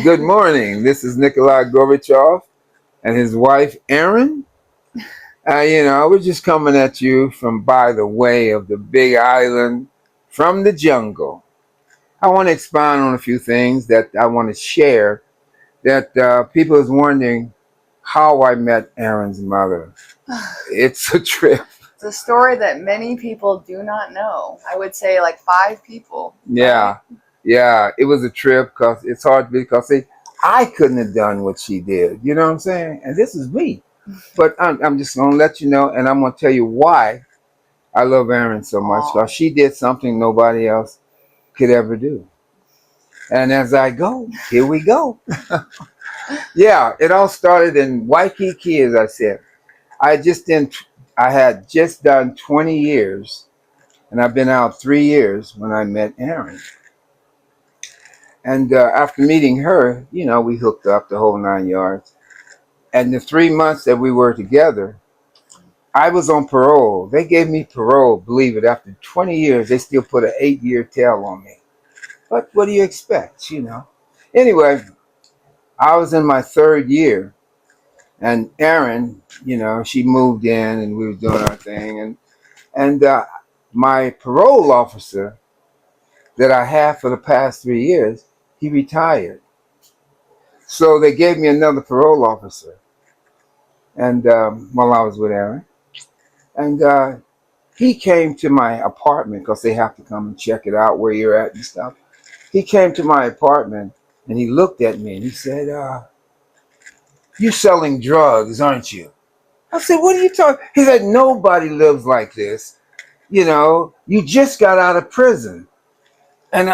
Good morning. This is Nikolai Gorbachev and his wife, Erin. We're just coming at you from by the way of the big island from the jungle. I want to expound on a few things that I want to share that people is wondering how I met Erin's mother. It's a trip. It's a story that many people do not know. I would say like 5 people. Yeah, Right? yeah, it was a trip because it's hard to because see, I couldn't have done what she did. You know what I'm saying? And this is me. But I'm just going to let you know, and I'm going to tell you why I love Erin so much because Aw. she did something nobody else could ever do. And as I go, here we go. Yeah, it all started in Waikiki, as I said. I just didn't. I had just done 20 years, and I've been out 3 years when I met Erin. And after meeting her, we hooked up the whole 9 yards. And the 3 months that we were together, I was on parole. They gave me parole, believe it. After 20 years, they still put an 8-year tail on me. But what do you expect? Anyway, I was in my third year, and Erin, she moved in, and we were doing our thing, and my parole officer that I had for the past 3 years, he retired. So they gave me another parole officer, and while I was with Erin, and he came to my apartment because they have to come and check it out where you're at and stuff. He came to my apartment and he looked at me and he said, "You're selling drugs, aren't you?" I said, "What are you talking?" He said, "Nobody lives like this. You just got out of prison." And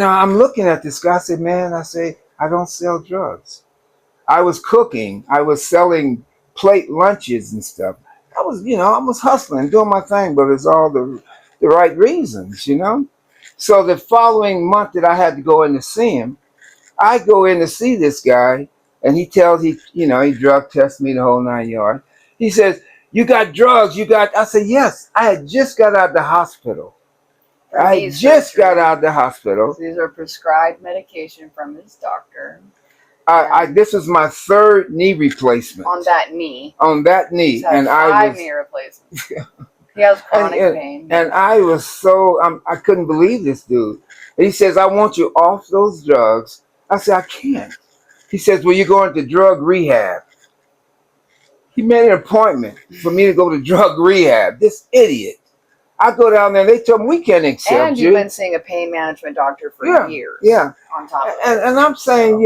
I'm looking at this guy. I said, "Man," I say, "I don't sell drugs. I was cooking. I was selling plate lunches and stuff. I was hustling, doing my thing, but it's all the right reasons. So the following month that I had to go in to see him, I go in to see this guy, and he drug tests me the whole 9 yards. He says, "You got drugs? You got?" I said, "Yes. I had just got out of the hospital. For I knee had just got surgery. out of the hospital. These are prescribed medication from his doctor. This was my third knee replacement On that knee. on that He's knee, had and I 5 was knee replacements. He has and chronic and, pain. and I was so I couldn't believe this dude. He says, "I want you off those drugs." I said, "I can't." He says, "Well, you're going to drug rehab." He made an appointment for me to go to drug rehab. This idiot. I go down there and they tell me, "We can't accept And you." you've been seeing a pain management doctor for years. Yeah. On top of And it. I'm saying,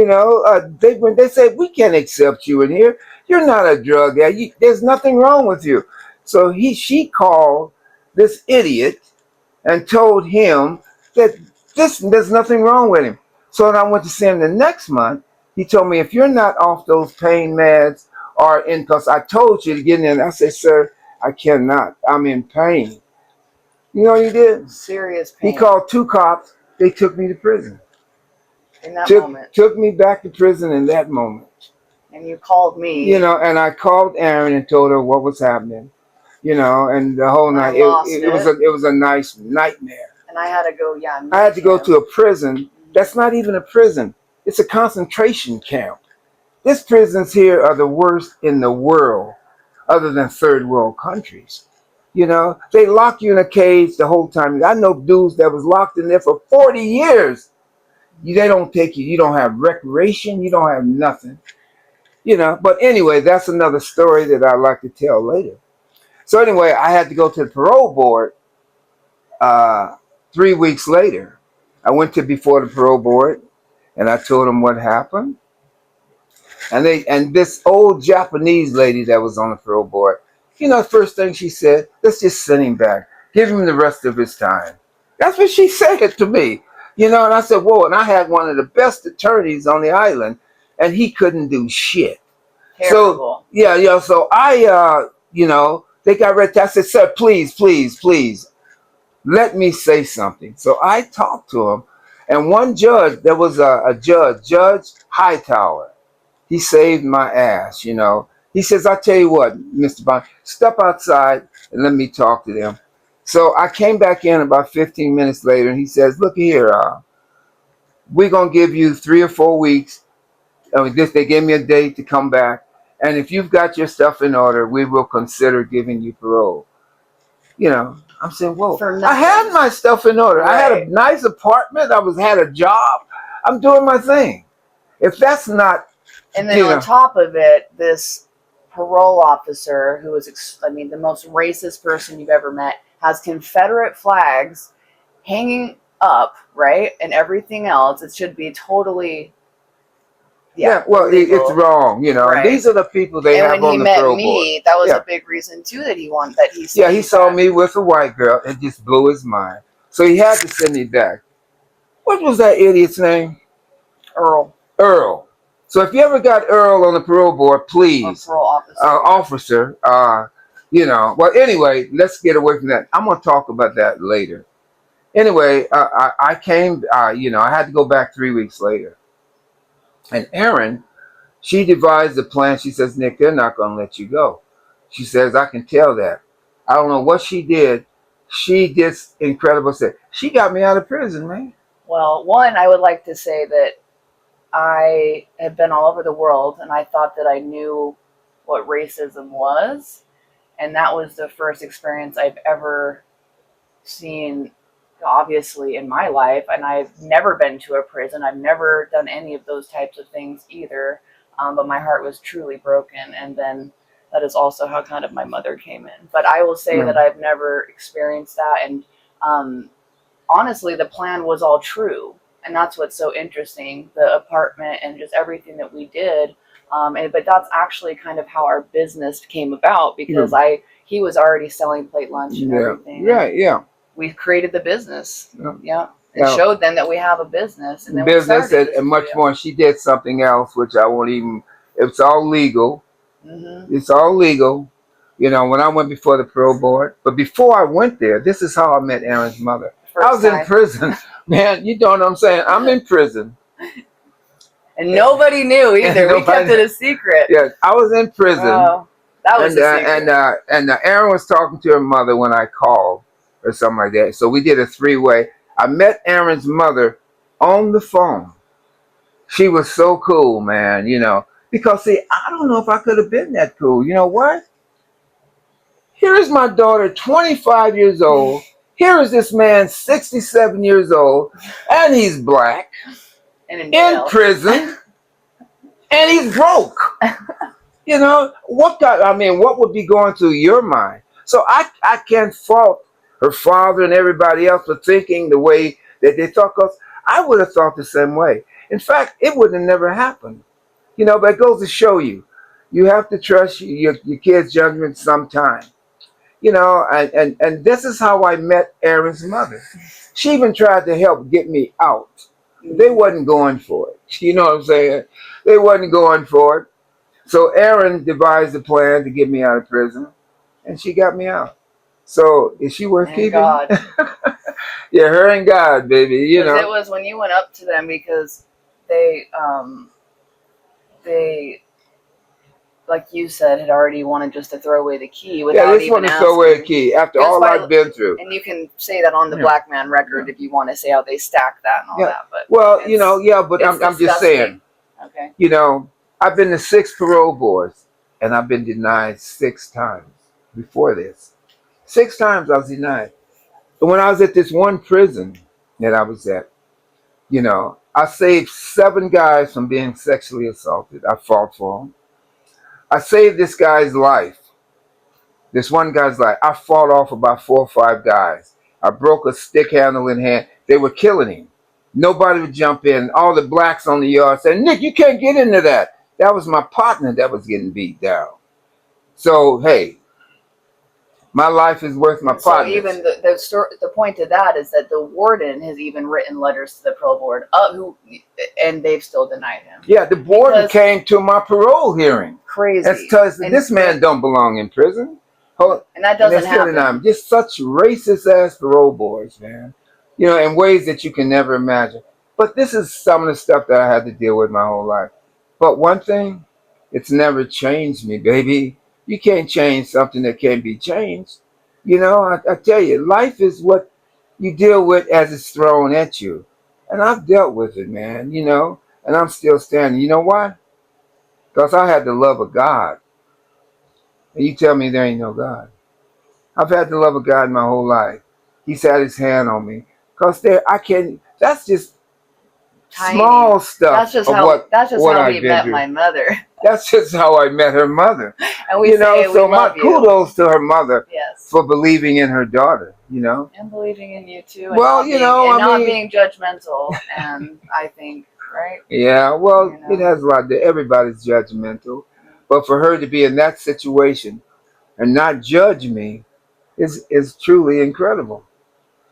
when they say, "We can't accept you in here. You're not a drug addict. There's nothing wrong with you." So she called this idiot and told him that there's nothing wrong with him. So when I went to see him the next month, he told me, "If you're not off those pain meds or in, because I told you to get in." I said, "Sir, I cannot. I'm in pain." You know what he did? Serious He pain. called 2 cops. They took me to prison. In that Took moment. took me back to prison in that moment. And you called me. And I called Erin and told her what was happening. And the whole And I night lost it was a nice nightmare. And I had to go, I had to go to him. a prison that's not even a prison. It's a concentration camp. These prisons here are the worst in the world, other than third world countries. They lock you in a cage the whole time. I know dudes that was locked in there for 40 years. They don't take you. You don't have recreation. You don't have nothing. But anyway, that's another story that I'd like to tell later. So anyway, I had to go to the parole board 3 weeks later. I went to before the parole board and I told them what happened. And this old Japanese lady that was on the parole board, first thing she said, "Let's just send him back. Give him the rest of his time." That's what she said to me. And I said, "Whoa," and I had one of the best attorneys on the island and he couldn't do shit. Terrible. So yeah. So they got ready. I said, "Sir, please, please, please, let me say something." So I talked to him, and one judge, there was a judge, Judge Hightower. He saved my ass. He says, "I tell you what, Mr. Bond, step outside and let me talk to them." So I came back in about 15 minutes later, and he says, "Look here, we're gonna give you 3 or 4 weeks. They gave me a date to come back, and if you've got your stuff in order, we will consider giving you parole. I'm saying, whoa, For I had nothing. my stuff in order. I had a Right. nice apartment. had a job. I'm doing my thing. If that's not, And then you on know, top of it, this parole officer, who is, I mean, the most racist person you've ever met, has Confederate flags hanging up, right? And everything else. It should be totally, yeah, yeah, well, it's illegal. wrong, and Right. these are the people they And have when he on the met parole board. me, that was a Yeah, big reason too that he wanted that he yeah, he sees saw that me with a white girl. It just blew his mind. So he had to send me back. What was that idiot's name? Earl Earl. So if you ever got Earl on the parole board, or please, parole officer, yeah. officer, well, anyway, let's get away from that. I'm going to talk about that later. Anyway, I came, I had to go back 3 weeks later. And Erin, she devised a plan. She says, Nick, they're not going to let you go. She says, I can tell that. I don't know what she did. She did incredible stuff. She got me out of prison, man. Well, one, I would like to say that I had been all over the world and I thought that I knew what racism was. And that was the first experience I've ever seen, obviously, in my life. And I've never been to a prison. I've never done any of those types of things either. But my heart was truly broken. And then that is also how kind of my mother came in. But I will say that Mm. I've never experienced that. And um, honestly, the plan was all true. And that's what's so interesting, the apartment and just everything that we did. But that's actually kind of how our business came about because Mm. he was already selling plate lunch and Yeah, everything. And right, yeah. we created the business. Yeah. Yeah. And Now, showed them that we have a business. And then we business started this and much studio. more. She did something else, which I won't even. It's all legal. Mm-hmm. It's all legal. When I went before the parole board. But before I went there, this is how I met Erin's mother. I First was in time. prison, man. You know what I'm saying? I'm in prison, And nobody knew and either. We kept nobody. it a secret. Yeah, I was in prison, Oh, that was and a uh, secret. and uh, and Erin was talking to her mother when I called or something like that. So we did a 3-way. I met Erin's mother on the phone. She was so cool, man. Because see, I don't know if I could have been that cool. You know what? Here is my daughter, 25 years old. Here is this man, 67 years old, and he's black, And in in jail. prison, and he's broke. What would be going through your mind? So I can't fault her father and everybody else for thinking the way that they thought, because I would have thought the same way. In fact, it would have never happened. But it goes to show you, you have to trust your kid's judgment sometime. And this is how I met Erin's mother. She even tried to help get me out. They wasn't going for it. You know what I'm saying? They wasn't going for it. So Erin devised a plan to get me out of prison, and she got me out. So is she worth And keeping? God. Yeah, her and God, baby. Because it was when you went up to them because they like you said had already wanted just to throw away the key Yeah, without this even one is throw away a asking. key after Just all by I've been through. and you can say that on the Yeah. Black Man record if you want to say how they stack that and all Yeah. that. But Well, it's, yeah, but it's I'm just saying, disgusting. Okay. I've been to 6 parole boards, and I've been denied 6 times before this. 6 times I was denied. And when I was at this one prison that I was at, I saved 7 guys from being sexually assaulted. I fought for them. I saved this guy's life. This one guy's life. I fought off about 4 or 5 guys. I broke a stick handle in hand. They were killing him. Nobody would jump in. All the blacks on the yard said, Nick, you can't get into that. That was my partner that was getting beat down. So, hey, my life is worth my And so partner's. even the point of that is that the warden has even written letters to the parole board and they've still denied him. Yeah, the warden Because- came to my parole hearing. Crazy. And tells this man don't belong in prison. And that doesn't happen. Just such racist ass parole boards, man. In ways that you can never imagine. But this is some of the stuff that I had to deal with my whole life. But one thing, it's never changed me, baby. You can't change something that can't be changed. I tell you, life is what you deal with as it's thrown at you. And I've dealt with it, man, you know, and I'm still standing. You know why? Because I had the love of God. And you tell me there ain't no God. I've had the love of God my whole life. He's had his hand on me. Because there I can't that's just Tiny. small stuff of That's just what how I've he been met through. my mother. That's just how I met her mother. And we You know, say we so my love you. kudos to her mother Yes. for believing in her daughter, you know. And believing in you too, and Well, you know, I not mean, being judgmental. And I think, right? yeah, well, You it know. has a lot to everybody's judgmental. But for her to be in that situation and not judge me is truly incredible.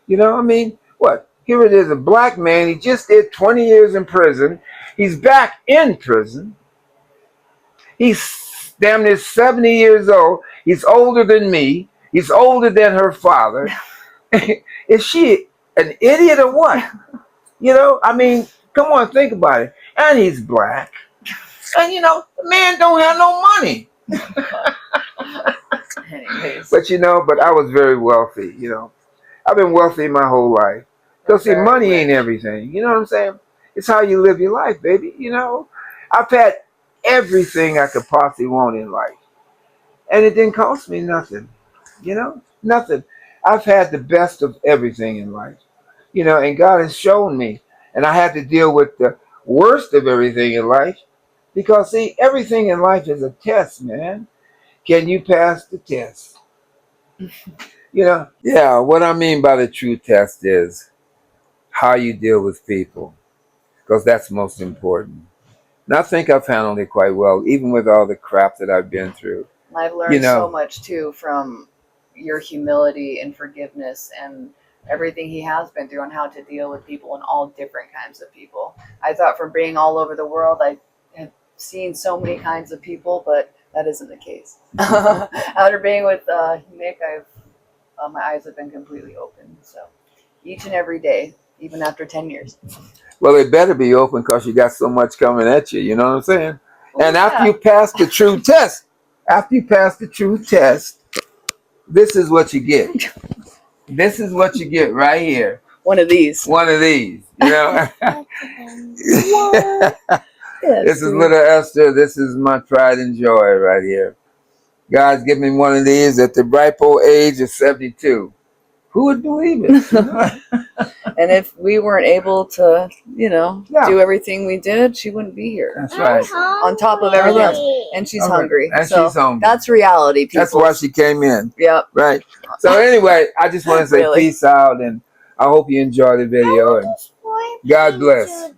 You know, I mean, what? Here it is, a black man. He just did 20 years in prison. He's back in prison. He's damn near 70 years old. He's older than me. He's older than her father. Is she an idiot or what? You know, I mean, come on, think about it. And he's black. And you know, the man don't have no money. Anyways. But you know, but I was very wealthy, you know. I've been wealthy my whole life. Because see, Very money ain't rich. everything. You know what I'm saying? It's how you live your life, baby. You know, I've had everything I could possibly want in life. And it didn't cost me nothing. You know? Nothing. I've had the best of everything in life. You know, and God has shown me. And I had to deal with the worst of everything in life. Because see, everything in life is a test, man. Can you pass the test? You know? Yeah, what I mean by the true test is how you deal with people. Because that's most important. And I think I've handled it quite well, even with all the crap that I've been through. I've You learned so know, much too from your humility and forgiveness and everything he has been through on how to deal with people and all different kinds of people. I thought from being all over the world, I had seen so many kinds of people, but that isn't the case. After being with Nick, my eyes have been completely open. So each and every day, even after 10 years. well, it better be open because you got so much coming at you. You know what I'm saying? Well, And after yeah. you pass the true test, after you pass the true test, this is what you get. This is what you get right here. One of these. One of these. You know? Yes, This is little Esther. This is my pride and joy right here. God's given me one of these at the ripe old age of 72. Who would believe it? You know? And if we weren't able to, do Yeah. everything we did, she wouldn't be here. That's right. On top of everything else. And she's hungry. And So she's hungry. that's reality, people. That's why she came in. Yep. Right. So anyway, I just want to say Really. peace out, and I hope you enjoy the video, and God bless.